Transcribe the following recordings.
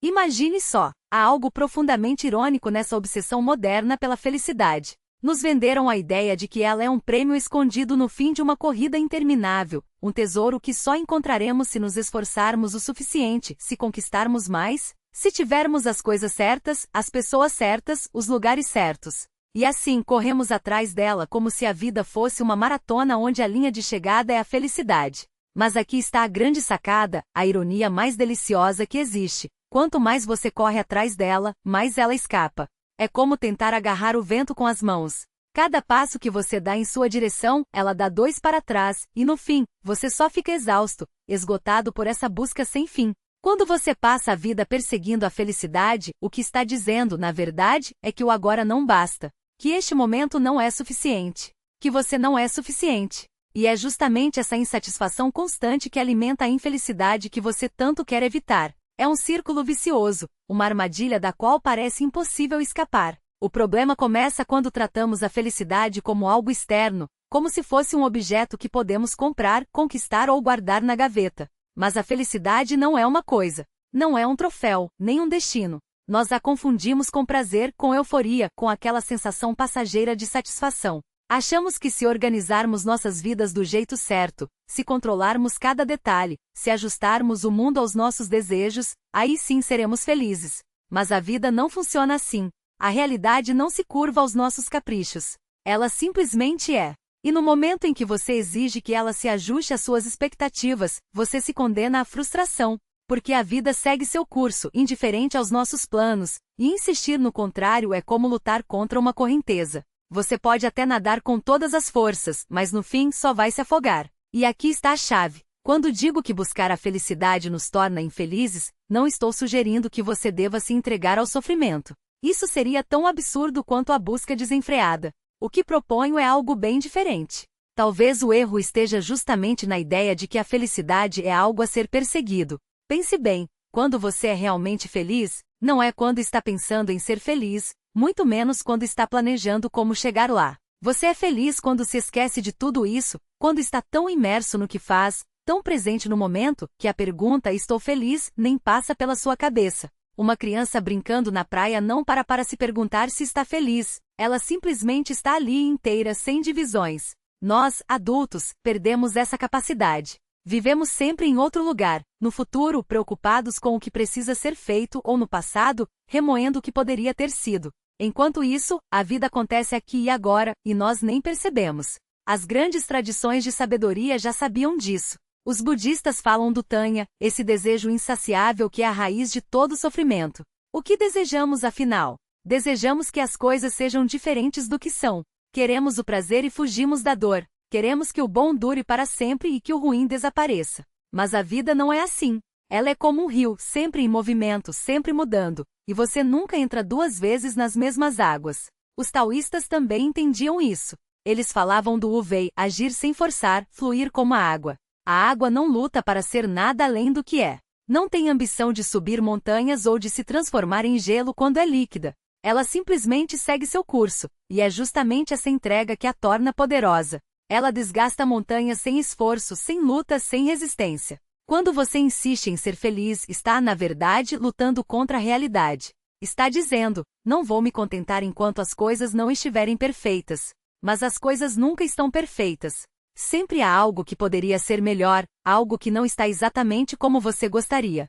Imagine só, há algo profundamente irônico nessa obsessão moderna pela felicidade. Nos venderam a ideia de que ela é um prêmio escondido no fim de uma corrida interminável, um tesouro que só encontraremos se nos esforçarmos o suficiente, se conquistarmos mais, se tivermos as coisas certas, as pessoas certas, os lugares certos. E assim corremos atrás dela como se a vida fosse uma maratona onde a linha de chegada é a felicidade. Mas aqui está a grande sacada, a ironia mais deliciosa que existe. Quanto mais você corre atrás dela, mais ela escapa. É como tentar agarrar o vento com as mãos. Cada passo que você dá em sua direção, ela dá 2 para trás, e no fim, você só fica exausto, esgotado por essa busca sem fim. Quando você passa a vida perseguindo a felicidade, o que está dizendo, na verdade, é que o agora não basta. Que este momento não é suficiente. Que você não é suficiente. E é justamente essa insatisfação constante que alimenta a infelicidade que você tanto quer evitar. É um círculo vicioso, uma armadilha da qual parece impossível escapar. O problema começa quando tratamos a felicidade como algo externo, como se fosse um objeto que podemos comprar, conquistar ou guardar na gaveta. Mas a felicidade não é uma coisa. Não é um troféu, nem um destino. Nós a confundimos com prazer, com euforia, com aquela sensação passageira de satisfação. Achamos que se organizarmos nossas vidas do jeito certo, se controlarmos cada detalhe, se ajustarmos o mundo aos nossos desejos, aí sim seremos felizes. Mas a vida não funciona assim. A realidade não se curva aos nossos caprichos. Ela simplesmente é. E no momento em que você exige que ela se ajuste às suas expectativas, você se condena à frustração. Porque a vida segue seu curso, indiferente aos nossos planos, e insistir no contrário é como lutar contra uma correnteza. Você pode até nadar com todas as forças, mas no fim só vai se afogar. E aqui está a chave. Quando digo que buscar a felicidade nos torna infelizes, não estou sugerindo que você deva se entregar ao sofrimento. Isso seria tão absurdo quanto a busca desenfreada. O que proponho é algo bem diferente. Talvez o erro esteja justamente na ideia de que a felicidade é algo a ser perseguido. Pense bem, quando você é realmente feliz, não é quando está pensando em ser feliz, muito menos quando está planejando como chegar lá. Você é feliz quando se esquece de tudo isso, quando está tão imerso no que faz, tão presente no momento, que a pergunta "estou feliz" nem passa pela sua cabeça. Uma criança brincando na praia não para se perguntar se está feliz, ela simplesmente está ali inteira sem divisões. Nós, adultos, perdemos essa capacidade. Vivemos sempre em outro lugar, no futuro, preocupados com o que precisa ser feito ou no passado, remoendo o que poderia ter sido. Enquanto isso, a vida acontece aqui e agora, e nós nem percebemos. As grandes tradições de sabedoria já sabiam disso. Os budistas falam do Tanya, esse desejo insaciável que é a raiz de todo sofrimento. O que desejamos afinal? Desejamos que as coisas sejam diferentes do que são. Queremos o prazer e fugimos da dor. Queremos que o bom dure para sempre e que o ruim desapareça. Mas a vida não é assim. Ela é como um rio, sempre em movimento, sempre mudando, e você nunca entra 2 vezes nas mesmas águas. Os taoístas também entendiam isso. Eles falavam do wu-wei, agir sem forçar, fluir como a água. A água não luta para ser nada além do que é. Não tem ambição de subir montanhas ou de se transformar em gelo quando é líquida. Ela simplesmente segue seu curso, e é justamente essa entrega que a torna poderosa. Ela desgasta montanhas sem esforço, sem luta, sem resistência. Quando você insiste em ser feliz, está, na verdade, lutando contra a realidade. Está dizendo, não vou me contentar enquanto as coisas não estiverem perfeitas. Mas as coisas nunca estão perfeitas. Sempre há algo que poderia ser melhor, algo que não está exatamente como você gostaria.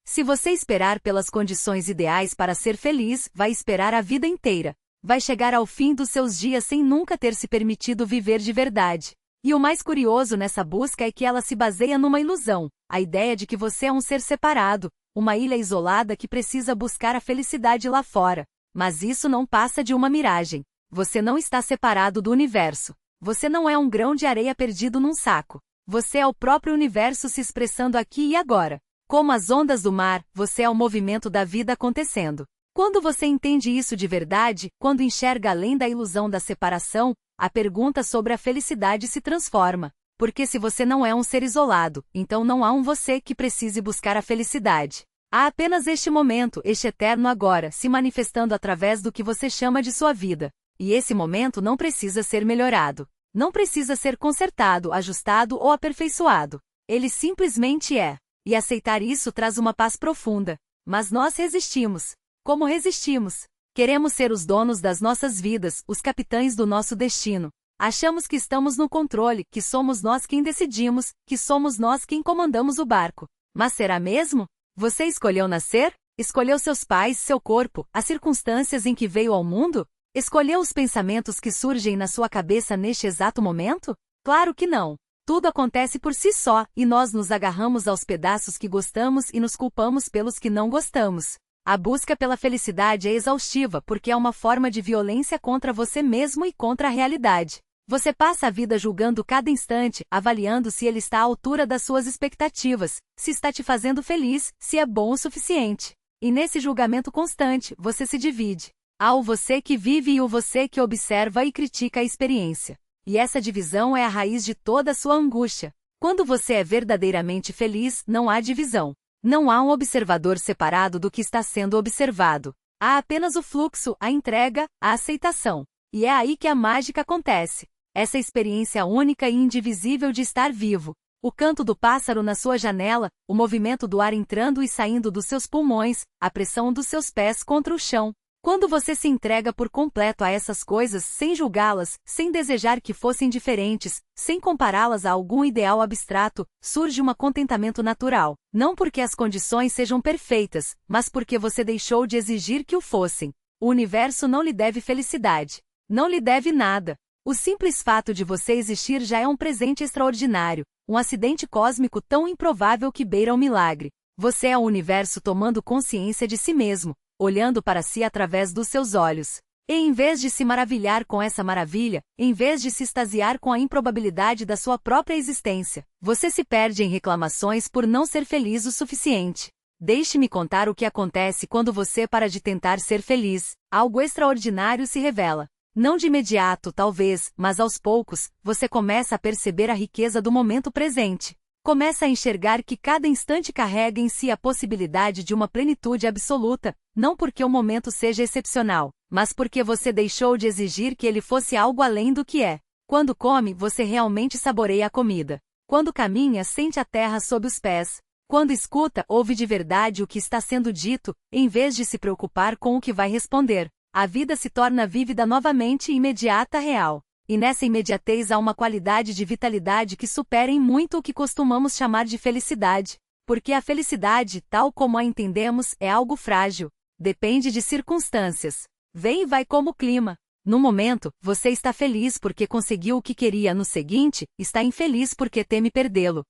Se você esperar pelas condições ideais para ser feliz, vai esperar a vida inteira. Vai chegar ao fim dos seus dias sem nunca ter se permitido viver de verdade. E o mais curioso nessa busca é que ela se baseia numa ilusão, a ideia de que você é um ser separado, uma ilha isolada que precisa buscar a felicidade lá fora. Mas isso não passa de uma miragem. Você não está separado do universo. Você não é um grão de areia perdido num saco. Você é o próprio universo se expressando aqui e agora. Como as ondas do mar, você é o movimento da vida acontecendo. Quando você entende isso de verdade, quando enxerga além da ilusão da separação, a pergunta sobre a felicidade se transforma. Porque se você não é um ser isolado, então não há um você que precise buscar a felicidade. Há apenas este momento, este eterno agora, se manifestando através do que você chama de sua vida. E esse momento não precisa ser melhorado. Não precisa ser consertado, ajustado ou aperfeiçoado. Ele simplesmente é. E aceitar isso traz uma paz profunda. Mas nós resistimos. Como resistimos? Queremos ser os donos das nossas vidas, os capitães do nosso destino. Achamos que estamos no controle, que somos nós quem decidimos, que somos nós quem comandamos o barco. Mas será mesmo? Você escolheu nascer? Escolheu seus pais, seu corpo, as circunstâncias em que veio ao mundo? Escolheu os pensamentos que surgem na sua cabeça neste exato momento? Claro que não. Tudo acontece por si só, e nós nos agarramos aos pedaços que gostamos e nos culpamos pelos que não gostamos. A busca pela felicidade é exaustiva porque é uma forma de violência contra você mesmo e contra a realidade. Você passa a vida julgando cada instante, avaliando se ele está à altura das suas expectativas, se está te fazendo feliz, se é bom o suficiente. E nesse julgamento constante, você se divide. Há o você que vive e o você que observa e critica a experiência. E essa divisão é a raiz de toda a sua angústia. Quando você é verdadeiramente feliz, não há divisão. Não há um observador separado do que está sendo observado. Há apenas o fluxo, a entrega, a aceitação. E é aí que a mágica acontece. Essa experiência única e indivisível de estar vivo. O canto do pássaro na sua janela, o movimento do ar entrando e saindo dos seus pulmões, a pressão dos seus pés contra o chão. Quando você se entrega por completo a essas coisas, sem julgá-las, sem desejar que fossem diferentes, sem compará-las a algum ideal abstrato, surge um contentamento natural. Não porque as condições sejam perfeitas, mas porque você deixou de exigir que o fossem. O universo não lhe deve felicidade. Não lhe deve nada. O simples fato de você existir já é um presente extraordinário, um acidente cósmico tão improvável que beira o milagre. Você é o universo tomando consciência de si mesmo, olhando para si através dos seus olhos. E em vez de se maravilhar com essa maravilha, em vez de se extasiar com a improbabilidade da sua própria existência, você se perde em reclamações por não ser feliz o suficiente. Deixe-me contar o que acontece quando você para de tentar ser feliz. Algo extraordinário se revela. Não de imediato, talvez, mas aos poucos, você começa a perceber a riqueza do momento presente. Começa a enxergar que cada instante carrega em si a possibilidade de uma plenitude absoluta, não porque o momento seja excepcional, mas porque você deixou de exigir que ele fosse algo além do que é. Quando come, você realmente saboreia a comida. Quando caminha, sente a terra sob os pés. Quando escuta, ouve de verdade o que está sendo dito, em vez de se preocupar com o que vai responder. A vida se torna vívida novamente e imediata, real. E nessa imediatez há uma qualidade de vitalidade que supera em muito o que costumamos chamar de felicidade. Porque a felicidade, tal como a entendemos, é algo frágil. Depende de circunstâncias. Vem e vai como o clima. No momento, você está feliz porque conseguiu o que queria, no seguinte, está infeliz porque teme perdê-lo.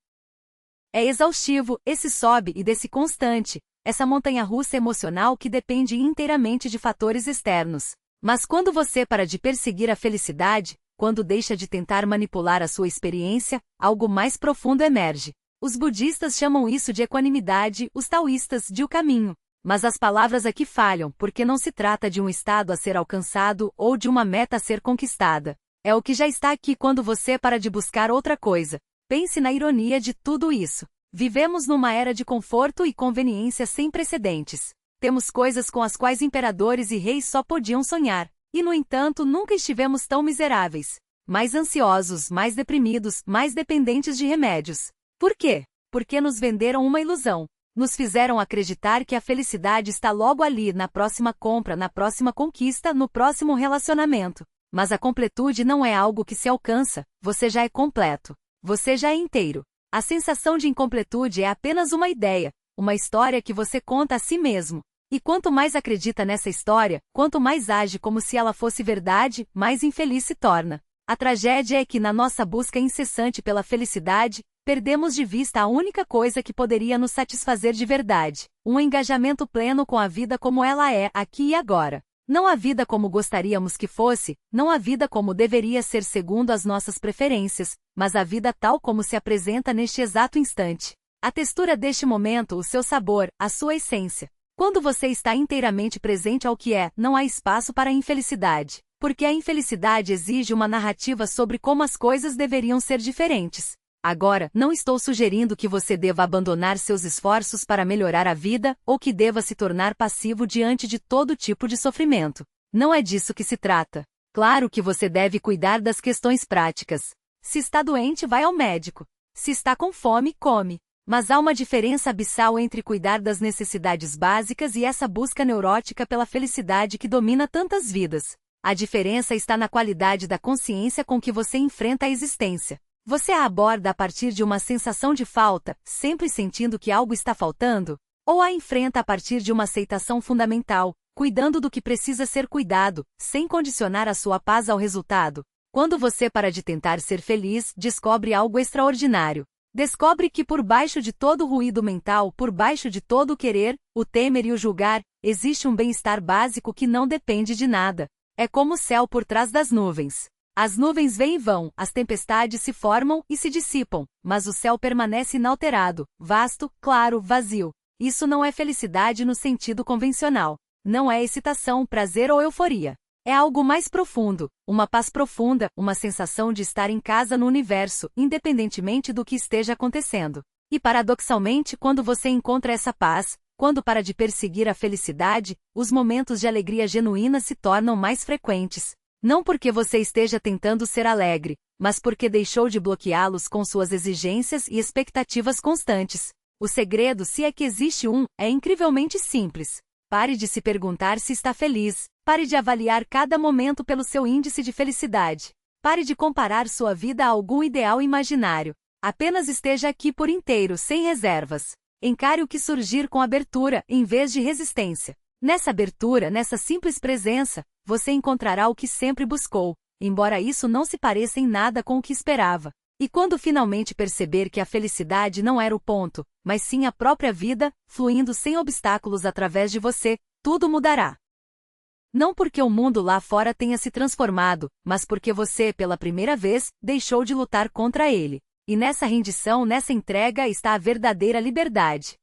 É exaustivo, esse sobe e desce constante, essa montanha-russa emocional que depende inteiramente de fatores externos. Mas quando você para de perseguir a felicidade, quando deixa de tentar manipular a sua experiência, algo mais profundo emerge. Os budistas chamam isso de equanimidade, os taoístas de o caminho. Mas as palavras aqui falham, porque não se trata de um estado a ser alcançado ou de uma meta a ser conquistada. É o que já está aqui quando você para de buscar outra coisa. Pense na ironia de tudo isso. Vivemos numa era de conforto e conveniência sem precedentes. Temos coisas com as quais imperadores e reis só podiam sonhar. E, no entanto, nunca estivemos tão miseráveis. Mais ansiosos, mais deprimidos, mais dependentes de remédios. Por quê? Porque nos venderam uma ilusão. Nos fizeram acreditar que a felicidade está logo ali, na próxima compra, na próxima conquista, no próximo relacionamento. Mas a completude não é algo que se alcança, você já é completo. Você já é inteiro. A sensação de incompletude é apenas uma ideia, uma história que você conta a si mesmo. E quanto mais acredita nessa história, quanto mais age como se ela fosse verdade, mais infeliz se torna. A tragédia é que na nossa busca incessante pela felicidade, perdemos de vista a única coisa que poderia nos satisfazer de verdade, um engajamento pleno com a vida como ela é, aqui e agora. Não a vida como gostaríamos que fosse, não a vida como deveria ser segundo as nossas preferências, mas a vida tal como se apresenta neste exato instante. A textura deste momento, o seu sabor, a sua essência. Quando você está inteiramente presente ao que é, não há espaço para a infelicidade, porque a infelicidade exige uma narrativa sobre como as coisas deveriam ser diferentes. Agora, não estou sugerindo que você deva abandonar seus esforços para melhorar a vida, ou que deva se tornar passivo diante de todo tipo de sofrimento. Não é disso que se trata. Claro que você deve cuidar das questões práticas. Se está doente, vai ao médico. Se está com fome, come. Mas há uma diferença abissal entre cuidar das necessidades básicas e essa busca neurótica pela felicidade que domina tantas vidas. A diferença está na qualidade da consciência com que você enfrenta a existência. Você a aborda a partir de uma sensação de falta, sempre sentindo que algo está faltando? Ou a enfrenta a partir de uma aceitação fundamental, cuidando do que precisa ser cuidado, sem condicionar a sua paz ao resultado? Quando você para de tentar ser feliz, descobre algo extraordinário. Descobre que por baixo de todo o ruído mental, por baixo de todo o querer, o temer e o julgar, existe um bem-estar básico que não depende de nada. É como o céu por trás das nuvens. As nuvens vêm e vão, as tempestades se formam e se dissipam, mas o céu permanece inalterado, vasto, claro, vazio. Isso não é felicidade no sentido convencional. Não é excitação, prazer ou euforia. É algo mais profundo, uma paz profunda, uma sensação de estar em casa no universo, independentemente do que esteja acontecendo. E paradoxalmente, quando você encontra essa paz, quando para de perseguir a felicidade, os momentos de alegria genuína se tornam mais frequentes. Não porque você esteja tentando ser alegre, mas porque deixou de bloqueá-los com suas exigências e expectativas constantes. O segredo, se é que existe um, é incrivelmente simples. Pare de se perguntar se está feliz. Pare de avaliar cada momento pelo seu índice de felicidade. Pare de comparar sua vida a algum ideal imaginário. Apenas esteja aqui por inteiro, sem reservas. Encare o que surgir com abertura, em vez de resistência. Nessa abertura, nessa simples presença, você encontrará o que sempre buscou, embora isso não se pareça em nada com o que esperava. E quando finalmente perceber que a felicidade não era o ponto, mas sim a própria vida, fluindo sem obstáculos através de você, tudo mudará. Não porque o mundo lá fora tenha se transformado, mas porque você, pela primeira vez, deixou de lutar contra ele. E nessa rendição, nessa entrega está a verdadeira liberdade.